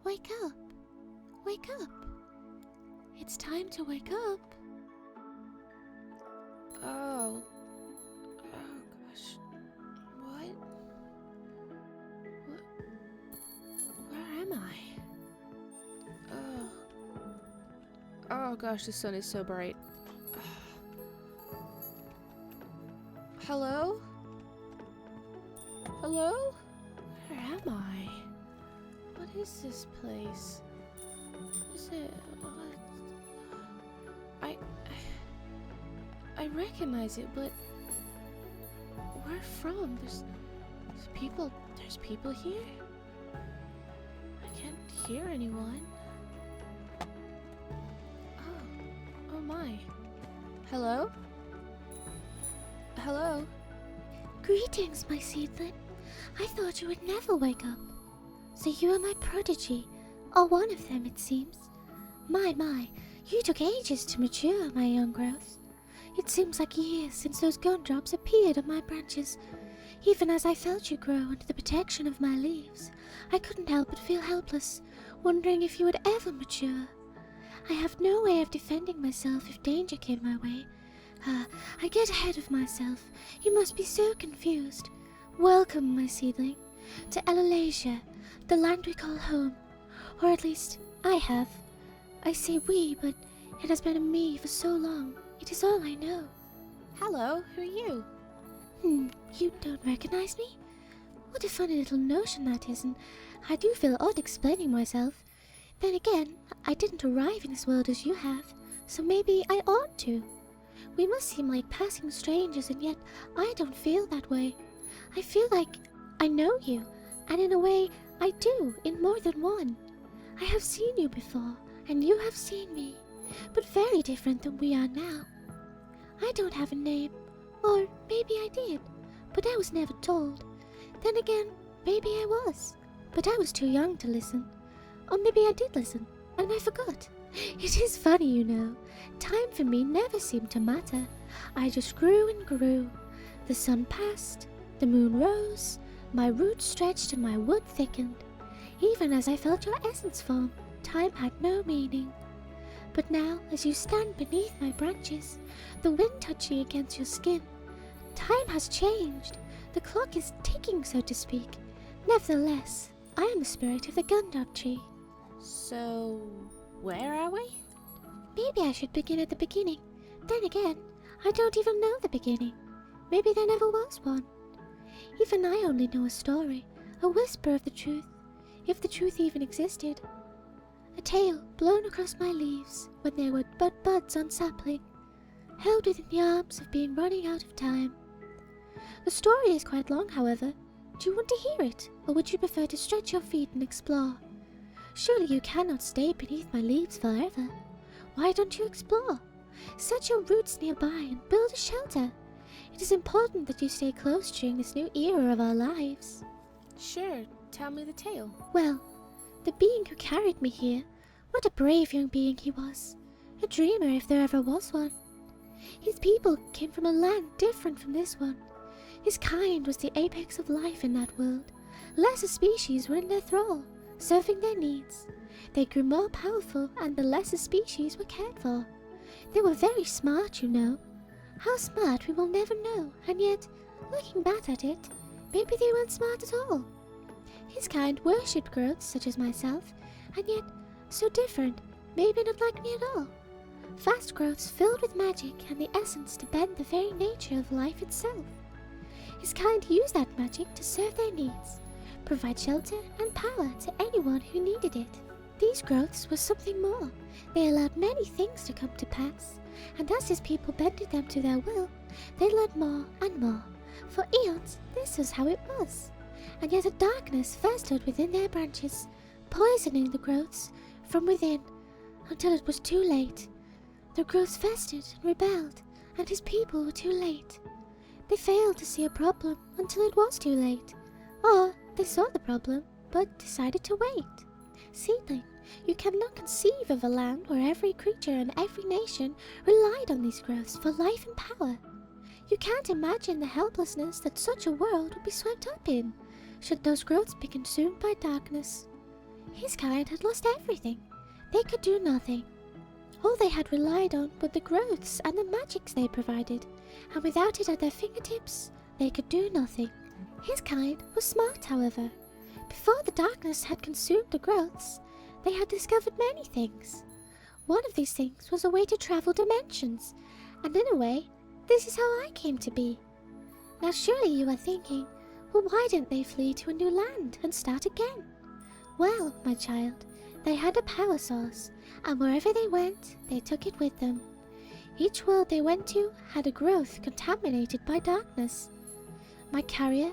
Wake up! Wake up! It's time to wake up! Oh gosh. What? Where am I? Oh gosh, the sun is so bright. Hello? Hello? Where am I? What is this place? Is it... I recognize it, but... Where from? There's people here? I can't hear anyone. Oh my. Hello? Hello? Greetings, my seedling. I thought you would never wake up. So you are my prodigy, or one of them it seems. My, you took ages to mature, my young growth. It seems like years since those gumdrops appeared on my branches. Even as I felt you grow under the protection of my leaves, I couldn't help but feel helpless, wondering if you would ever mature. I have no way of defending myself if danger came my way. I get ahead of myself. You must be so confused. Welcome, my seedling, to Elalasia, the land we call home. Or at least, I have. I say we, but it has been a me for so long. It is all I know. Hello, who are you? You don't recognize me? What a funny little notion that is, and I do feel odd explaining myself. Then again, I didn't arrive in this world as you have, so maybe I ought to. We must seem like passing strangers, and yet I don't feel that way. I feel like I know you, and in a way, I do, in more than one. I have seen you before, and you have seen me, but very different than we are now. I don't have a name, or maybe I did, but I was never told. Then again, maybe I was, but I was too young to listen. Or maybe I did listen, and I forgot. It is funny, you know. Time for me never seemed to matter. I just grew and grew. The sun passed, the moon rose, my roots stretched and my wood thickened. Even as I felt your essence form, time had no meaning. But now, as you stand beneath my branches, the wind touching against your skin, time has changed. The clock is ticking, so to speak. Nevertheless, I am the spirit of the Gumdrop Tree. So, where are we? Maybe I should begin at the beginning. Then again, I don't even know the beginning. Maybe there never was one. Even I only know a story, a whisper of the truth, if the truth even existed. A tale blown across my leaves when there were but buds on sapling, held within the arms of being running out of time. The story is quite long, however. Do you want to hear it, or would you prefer to stretch your feet and explore? Surely you cannot stay beneath my leaves forever. Why don't you explore? Set your roots nearby and build a shelter. It is important that you stay close during this new era of our lives. Sure, tell me the tale. Well, the being who carried me here, what a brave young being he was. A dreamer if there ever was one. His people came from a land different from this one. His kind was the apex of life in that world. Lesser species were in their thrall, serving their needs. They grew more powerful and the lesser species were cared for. They were very smart, you know. How smart we will never know, and yet, looking back at it, maybe they weren't smart at all. His kind worshipped growths such as myself, and yet so different, maybe not like me at all. Fast growths filled with magic and the essence to bend the very nature of life itself. His kind used that magic to serve their needs, provide shelter and power to anyone who needed it. These growths were something more. They allowed many things to come to pass, and as his people bended them to their will, they learned more and more. For eons, this was how it was. And yet a darkness festered within their branches, poisoning the growths from within, until it was too late. The growths festered and rebelled, and his people were too late. They failed to see a problem until it was too late. Or they saw the problem, but decided to wait. Seedling, you cannot conceive of a land where every creature and every nation relied on these growths for life and power. You can't imagine the helplessness that such a world would be swept up in, should those growths be consumed by darkness. His kind had lost everything. They could do nothing. All they had relied on were the growths and the magics they provided, and without it at their fingertips, they could do nothing. His kind was smart, however. Before the darkness had consumed the growths, they had discovered many things. One of these things was a way to travel dimensions, and in a way, this is how I came to be. Now surely you are thinking, well, why didn't they flee to a new land and start again? Well, my child, they had a power source, and wherever they went, they took it with them. Each world they went to had a growth contaminated by darkness. My carrier,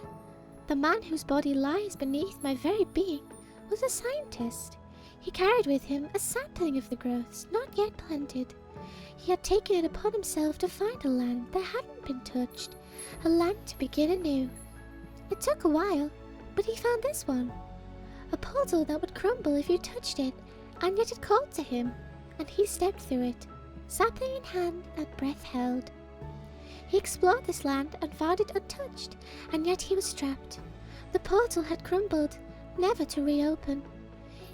the man whose body lies beneath my very being, was a scientist. He carried with him a sampling of the growths not yet planted. He had taken it upon himself to find a land that hadn't been touched, a land to begin anew. It took a while, but he found this one. A portal that would crumble if you touched it, and yet it called to him, and he stepped through it, sapling in hand and breath held. He explored this land and found it untouched, and yet he was trapped. The portal had crumbled, never to reopen.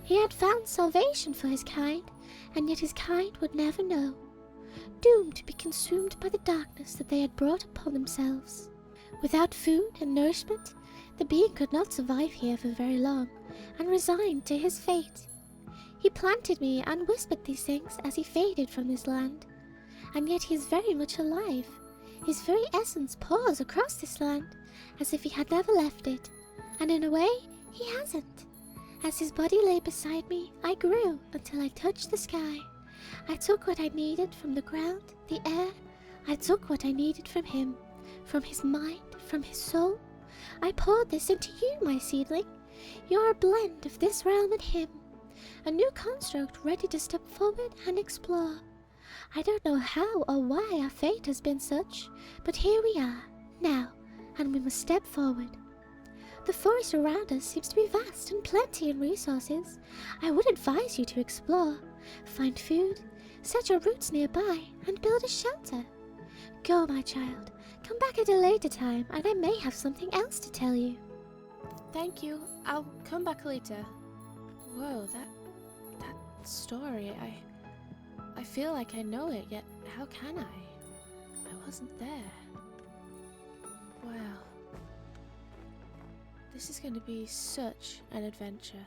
He had found salvation for his kind, and yet his kind would never know. Doomed to be consumed by the darkness that they had brought upon themselves. Without food and nourishment, the being could not survive here for very long, and resigned to his fate. He planted me and whispered these things as he faded from this land. And yet he is very much alive. His very essence pours across this land, as if he had never left it. And in a way, he hasn't. As his body lay beside me, I grew until I touched the sky. I took what I needed from the ground, the air. I took what I needed from him, from his mind, from his soul. I poured this into you, my seedling. You are a blend of this realm and him. A new construct ready to step forward and explore. I don't know how or why our fate has been such, but here we are, now, and we must step forward. The forest around us seems to be vast and plenty in resources. I would advise you to explore, find food, set your roots nearby, and build a shelter. Go, my child. Come back at a later time, and I may have something else to tell you. Thank you. I'll come back later. Whoa, that story, I feel like I know it, yet how can I? I wasn't there. Wow. This is going to be such an adventure.